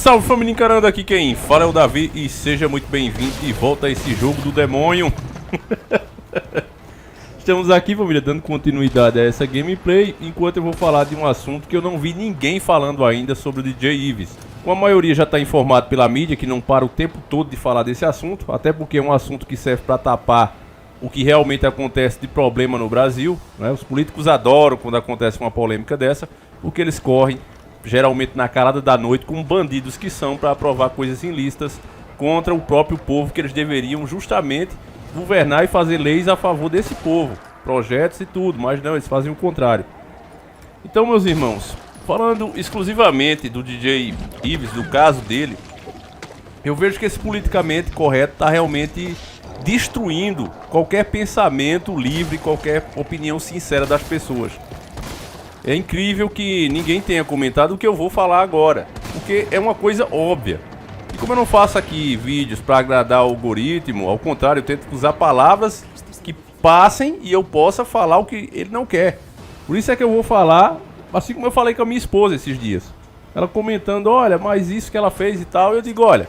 salve família encarando, aqui quem fala é o Davi e seja muito bem-vindo de volta a esse jogo do demônio. Estamos aqui, família, dando continuidade a essa gameplay, enquanto eu vou falar de um assunto que eu não vi ninguém falando ainda sobre o DJ Ives. Como a maioria já está informado pela mídia, que não para o tempo todo de falar desse assunto, até porque é um assunto que serve para tapar o que realmente acontece de problema no Brasil, né? Os políticos adoram quando acontece uma polêmica dessa, porque eles correm geralmente na calada da noite com bandidos que são para aprovar coisas ilícitas contra o próprio povo, que eles deveriam justamente governar e fazer leis a favor desse povo, projetos e tudo, mas não, eles fazem o contrário. Então, meus irmãos, falando exclusivamente do DJ Ives, do caso dele, eu vejo que esse politicamente correto está realmente destruindo qualquer pensamento livre, qualquer opinião sincera das pessoas. É incrível que ninguém tenha comentado o que eu vou falar agora, porque é uma coisa óbvia. E como eu não faço aqui vídeos para agradar o algoritmo, ao contrário, eu tento usar palavras que passem e eu possa falar o que ele não quer. Por isso é que eu vou falar, assim como eu falei com a minha esposa esses dias. Ela comentando, olha, mas isso que ela fez e tal, eu digo, olha,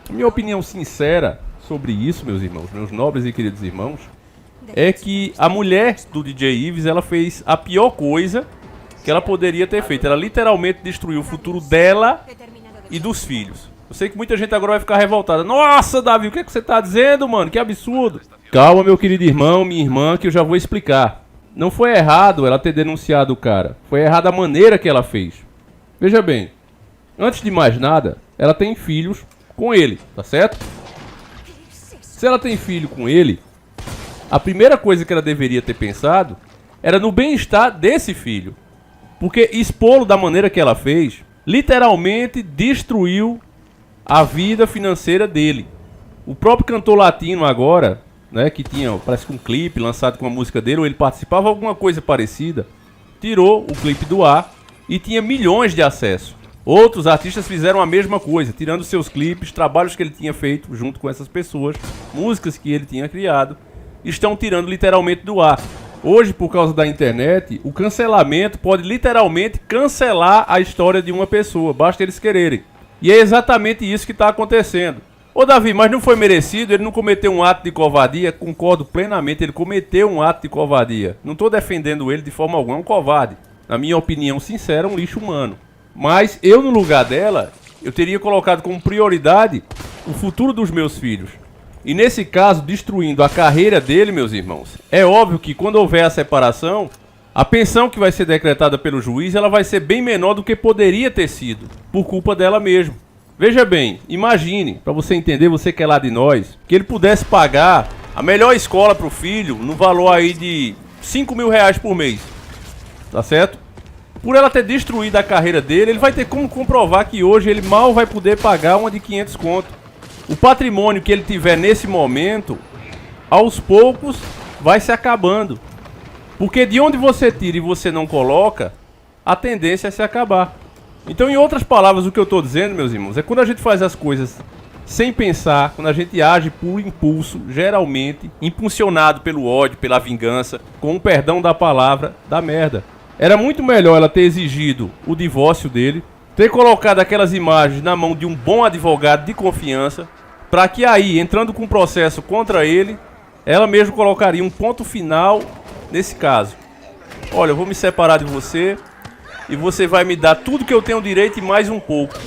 a minha opinião sincera sobre isso, meus irmãos, meus nobres e queridos irmãos, é que a mulher do DJ Ives, ela fez a pior coisa que ela poderia ter feito. Ela literalmente destruiu o futuro dela e dos filhos. Eu sei que muita gente agora vai ficar revoltada. Nossa, Davi, o que é que você tá dizendo, mano? Que absurdo. Calma, meu querido irmão, minha irmã, que eu já vou explicar. Não foi errado ela ter denunciado o cara. Foi errada a maneira que ela fez. Veja bem, antes de mais nada, ela tem filhos com ele, tá certo? Se ela tem filho com ele, a primeira coisa que ela deveria ter pensado era no bem-estar desse filho. Porque expô-lo da maneira que ela fez, literalmente destruiu a vida financeira dele. O próprio cantor latino agora, né, que tinha, parece que um clipe lançado com a música dele, ou ele participava de alguma coisa parecida, tirou o clipe do ar e tinha milhões de acessos. Outros artistas fizeram a mesma coisa, tirando seus clipes, trabalhos que ele tinha feito junto com essas pessoas, músicas que ele tinha criado, estão tirando literalmente do ar. Hoje, por causa da internet, o cancelamento pode literalmente cancelar a história de uma pessoa, basta eles quererem. E é exatamente isso que está acontecendo. Ô Davi, mas não foi merecido? Ele não cometeu um ato de covardia? Concordo plenamente, ele cometeu um ato de covardia. Não estou defendendo ele de forma alguma, é um covarde. Na minha opinião sincera, um lixo humano. Mas eu, no lugar dela, eu teria colocado como prioridade o futuro dos meus filhos. E nesse caso, destruindo a carreira dele, meus irmãos, é óbvio que quando houver a separação, a pensão que vai ser decretada pelo juiz, ela vai ser bem menor do que poderia ter sido, por culpa dela mesmo. Veja bem, imagine, para você entender, você que é lá de nós, que ele pudesse pagar a melhor escola para o filho no valor aí de 5 mil reais por mês, tá certo? Por ela ter destruído a carreira dele, ele vai ter como comprovar que hoje ele mal vai poder pagar uma de 500 conto. O patrimônio que ele tiver nesse momento, aos poucos, vai se acabando. Porque de onde você tira e você não coloca, a tendência é se acabar. Então, em outras palavras, o que eu estou dizendo, meus irmãos, é quando a gente faz as coisas sem pensar, quando a gente age por impulso, geralmente, impulsionado pelo ódio, pela vingança, com o perdão da palavra, dá merda. Era muito melhor ela ter exigido o divórcio dele, ter colocado aquelas imagens na mão de um bom advogado de confiança, para que aí, entrando com um processo contra ele, ela mesmo colocaria um ponto final nesse caso. Olha, eu vou me separar de você e você vai me dar tudo que eu tenho direito e mais um pouco.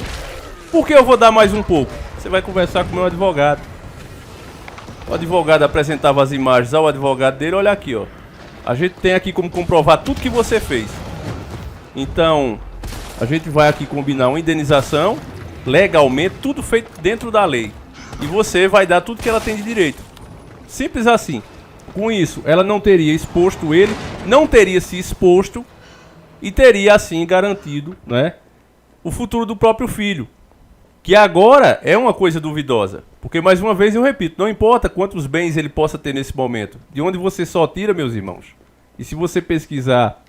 Por que eu vou dar mais um pouco? Você vai conversar com o meu advogado. O advogado apresentava as imagens ao advogado dele, olha aqui, ó. A gente tem aqui como comprovar tudo que você fez. Então, a gente vai aqui combinar uma indenização, legalmente, tudo feito dentro da lei. E você vai dar tudo que ela tem de direito. Simples assim. Com isso, ela não teria exposto ele, não teria se exposto e teria assim garantido, né, o futuro do próprio filho. Que agora é uma coisa duvidosa. Porque, mais uma vez, eu repito, não importa quantos bens ele possa ter nesse momento. De onde você só tira, meus irmãos. E se você pesquisar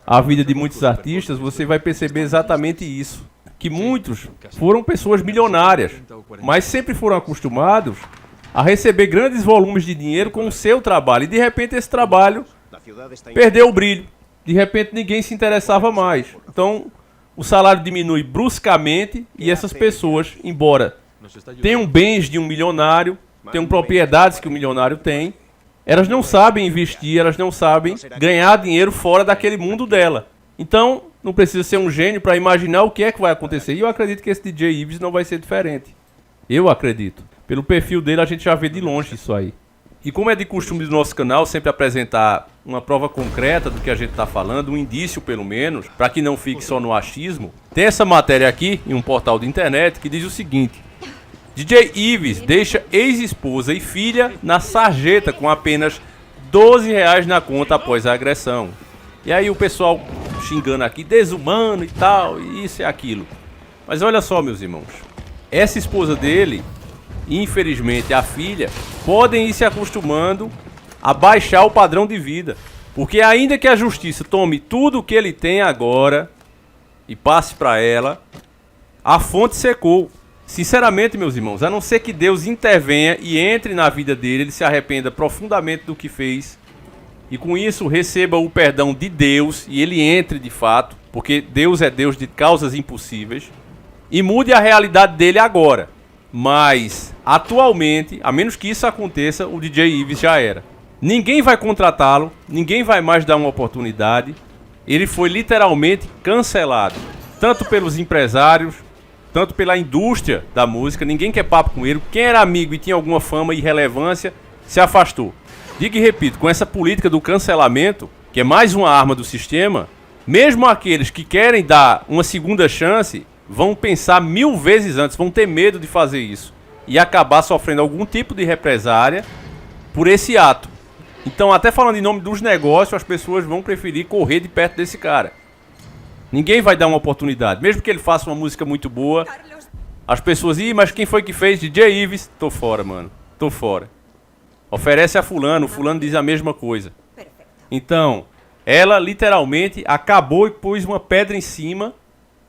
a vida de muitos artistas, você vai perceber exatamente isso. Que muitos foram pessoas milionárias, mas sempre foram acostumados a receber grandes volumes de dinheiro com o seu trabalho. E de repente esse trabalho perdeu o brilho. De repente ninguém se interessava mais. Então o salário diminui bruscamente e essas pessoas, embora tenham bens de um milionário, tenham propriedades que o milionário tem, elas não sabem investir, elas não sabem ganhar dinheiro fora daquele mundo dela. Então, não precisa ser um gênio para imaginar o que é que vai acontecer. E eu acredito que esse DJ Ives não vai ser diferente. Eu acredito. Pelo perfil dele, a gente já vê de longe isso aí. E como é de costume do nosso canal sempre apresentar uma prova concreta do que a gente está falando, um indício pelo menos, para que não fique só no achismo, tem essa matéria aqui em um portal de internet que diz o seguinte: DJ Ives deixa ex-esposa e filha na sarjeta com apenas R$12 na conta após a agressão. E aí o pessoal xingando aqui, desumano e tal, e isso e aquilo. Mas olha só, meus irmãos, essa esposa dele, infelizmente a filha, podem ir se acostumando a baixar o padrão de vida. Porque ainda que a justiça tome tudo o que ele tem agora e passe para ela, a fonte secou. Sinceramente, meus irmãos, a não ser que Deus intervenha e entre na vida dele, ele se arrependa profundamente do que fez e com isso receba o perdão de Deus e ele entre de fato, porque Deus é Deus de causas impossíveis, e mude a realidade dele agora. Mas, atualmente, a menos que isso aconteça, o DJ Ives já era. Ninguém vai contratá-lo, ninguém vai mais dar uma oportunidade. Ele foi literalmente cancelado, tanto pelos empresários, tanto pela indústria da música. Ninguém quer papo com ele. Quem era amigo e tinha alguma fama e relevância, se afastou. Digo e repito, com essa política do cancelamento, que é mais uma arma do sistema, mesmo aqueles que querem dar uma segunda chance vão pensar 1000 vezes antes, vão ter medo de fazer isso e acabar sofrendo algum tipo de represária por esse ato. Então, até falando em nome dos negócios, as pessoas vão preferir correr de perto desse cara. Ninguém vai dar uma oportunidade, mesmo que ele faça uma música muito boa. As pessoas, mas quem foi que fez? DJ Ives? Tô fora, mano, tô fora. Oferece a fulano, o fulano diz a mesma coisa. Então, ela literalmente acabou e pôs uma pedra em cima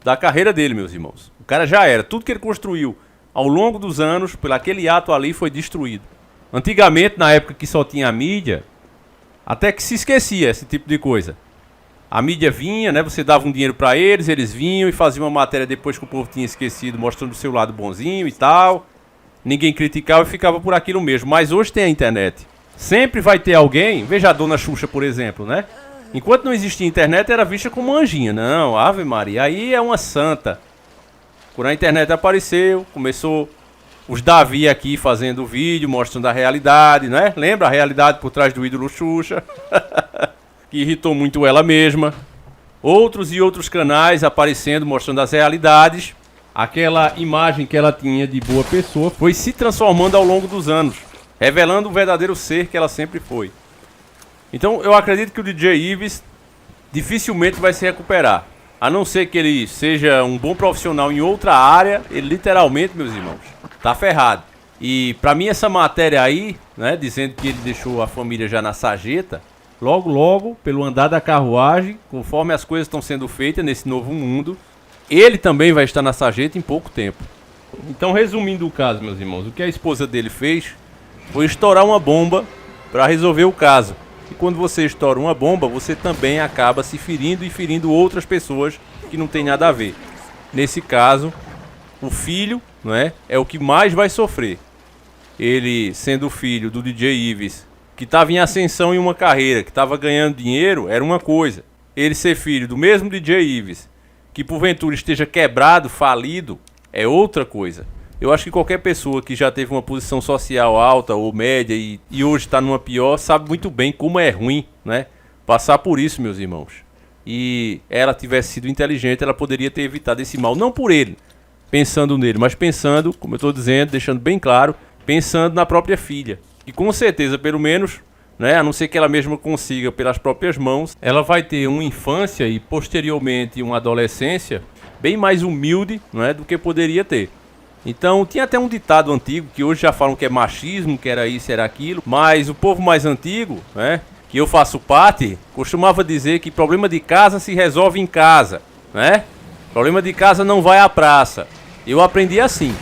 da carreira dele, meus irmãos. O cara já era. Tudo que ele construiu ao longo dos anos, por aquele ato ali, foi destruído. Antigamente, na época que só tinha a mídia, até que se esquecia esse tipo de coisa. A mídia vinha, né? Você dava um dinheiro pra eles, eles vinham e faziam uma matéria depois que o povo tinha esquecido, mostrando o seu lado bonzinho e tal. Ninguém criticava e ficava por aquilo mesmo. Mas hoje tem a internet. Sempre vai ter alguém, veja a Dona Xuxa, por exemplo, né? Enquanto não existia internet, era vista como uma anjinha. Não, Ave Maria, aí é uma santa. Quando a internet apareceu, começou os Davi aqui fazendo vídeo, mostrando a realidade, né? Lembra a realidade por trás do ídolo Xuxa? Que irritou muito ela mesma. Outros e outros canais aparecendo, mostrando as realidades. Aquela imagem que ela tinha de boa pessoa foi se transformando ao longo dos anos, revelando o verdadeiro ser que ela sempre foi. Então eu acredito que o DJ Ives dificilmente vai se recuperar. A não ser que ele seja um bom profissional em outra área, ele literalmente, meus irmãos, tá ferrado. E pra mim essa matéria aí, né, dizendo que ele deixou a família já na sarjeta, logo logo, pelo andar da carruagem, conforme as coisas estão sendo feitas nesse novo mundo, ele também vai estar na sarjeta em pouco tempo. Então, resumindo o caso, meus irmãos, o que a esposa dele fez foi estourar uma bomba para resolver o caso. E quando você estoura uma bomba, você também acaba se ferindo e ferindo outras pessoas que não tem nada a ver. Nesse caso, o filho, não é o que mais vai sofrer. Ele, sendo filho do DJ Ives, que estava em ascensão em uma carreira, que estava ganhando dinheiro, era uma coisa. Ele ser filho do mesmo DJ Ives, que porventura esteja quebrado, falido, é outra coisa. Eu acho que qualquer pessoa que já teve uma posição social alta ou média e hoje está numa pior, sabe muito bem como é ruim, né? Passar por isso, meus irmãos. E ela tivesse sido inteligente, ela poderia ter evitado esse mal. Não por ele, pensando nele, mas pensando, como eu estou dizendo, deixando bem claro, pensando na própria filha. E com certeza, pelo menos, né, a não ser que ela mesma consiga pelas próprias mãos, ela vai ter uma infância e posteriormente uma adolescência bem mais humilde, não é, do que poderia ter. Então tinha até um ditado antigo, que hoje já falam que é machismo, que era isso, era aquilo, mas o povo mais antigo, né, que eu faço parte, costumava dizer que problema de casa se resolve em casa, né? Problema de casa não vai à praça. Eu aprendi assim.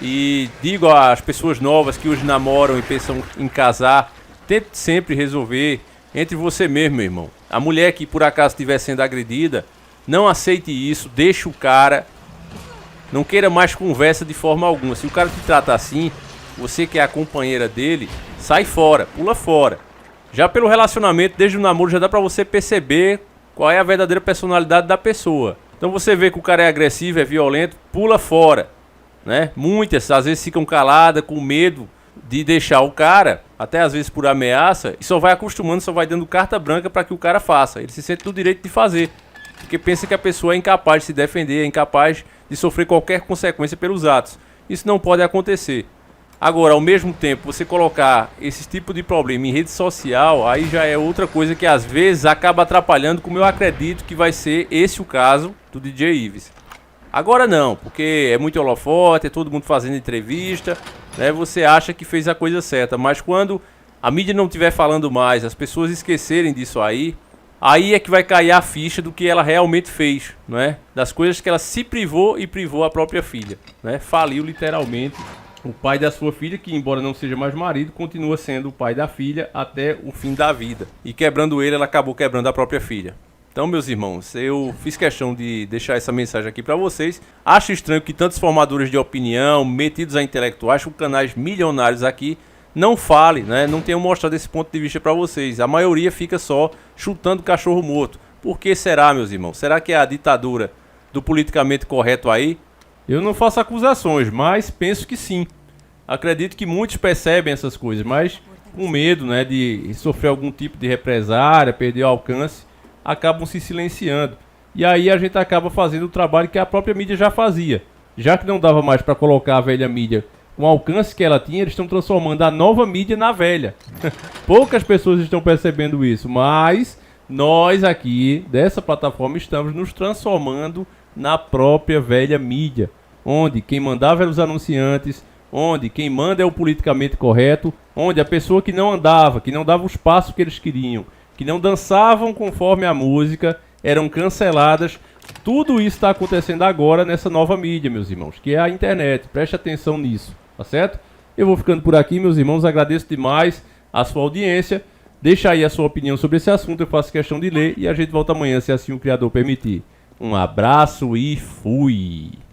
E digo às pessoas novas que hoje namoram e pensam em casar, tente sempre resolver entre você mesmo, meu irmão. A mulher que por acaso estiver sendo agredida, Não aceite isso, deixa o cara. Não queira mais conversa de forma alguma. Se o cara te trata assim, você que é a companheira dele, sai fora, pula fora. Já pelo relacionamento, desde o namoro, já dá pra você perceber qual é a verdadeira personalidade da pessoa. Então você vê que o cara é agressivo, é violento, pula fora, né? Muitas, às vezes, ficam caladas, com medo de deixar o cara, até às vezes por ameaça, e só vai acostumando, só vai dando carta branca para que o cara faça. Ele se sente no direito de fazer, porque pensa que a pessoa é incapaz de se defender, é incapaz de sofrer qualquer consequência pelos atos. Isso não pode acontecer. Agora, ao mesmo tempo, você colocar esse tipo de problema em rede social, aí já é outra coisa que às vezes acaba atrapalhando, como eu acredito que vai ser esse o caso do DJ Ives. Agora não, porque é muito holofote, é todo mundo fazendo entrevista, né? Você acha que fez a coisa certa, mas quando a mídia não estiver falando mais, as pessoas esquecerem disso aí é que vai cair a ficha do que ela realmente fez, né? Das coisas que ela se privou e privou a própria filha, né? Faliu literalmente o pai da sua filha, que embora não seja mais marido, continua sendo o pai da filha até o fim da vida. E quebrando ele, ela acabou quebrando a própria filha. Então, meus irmãos, eu fiz questão de deixar essa mensagem aqui para vocês. Acho estranho que tantos formadores de opinião, metidos a intelectuais, com canais milionários aqui, não falem, né? Não tenham mostrado esse ponto de vista para vocês. A maioria fica só chutando cachorro morto. Por que será, meus irmãos? Será que é a ditadura do politicamente correto aí? Eu não faço acusações, mas penso que sim. Acredito que muitos percebem essas coisas, mas com medo, né, de sofrer algum tipo de represária, perder o alcance, acabam se silenciando. E aí a gente acaba fazendo o trabalho que a própria mídia já fazia. Já que não dava mais para colocar a velha mídia com o alcance que ela tinha, eles estão transformando a nova mídia na velha. Poucas pessoas estão percebendo isso, mas nós aqui, dessa plataforma, estamos nos transformando na própria velha mídia, onde quem mandava eram os anunciantes, onde quem manda é o politicamente correto, onde a pessoa que não andava, que não dava os passos que eles queriam, que não dançavam conforme a música, eram canceladas. Tudo isso está acontecendo agora nessa nova mídia, meus irmãos, que é a internet. Preste atenção nisso, tá certo? Eu vou ficando por aqui, meus irmãos, agradeço demais a sua audiência. Deixa aí a sua opinião sobre esse assunto, eu faço questão de ler e a gente volta amanhã, se assim o Criador permitir. Um abraço e fui!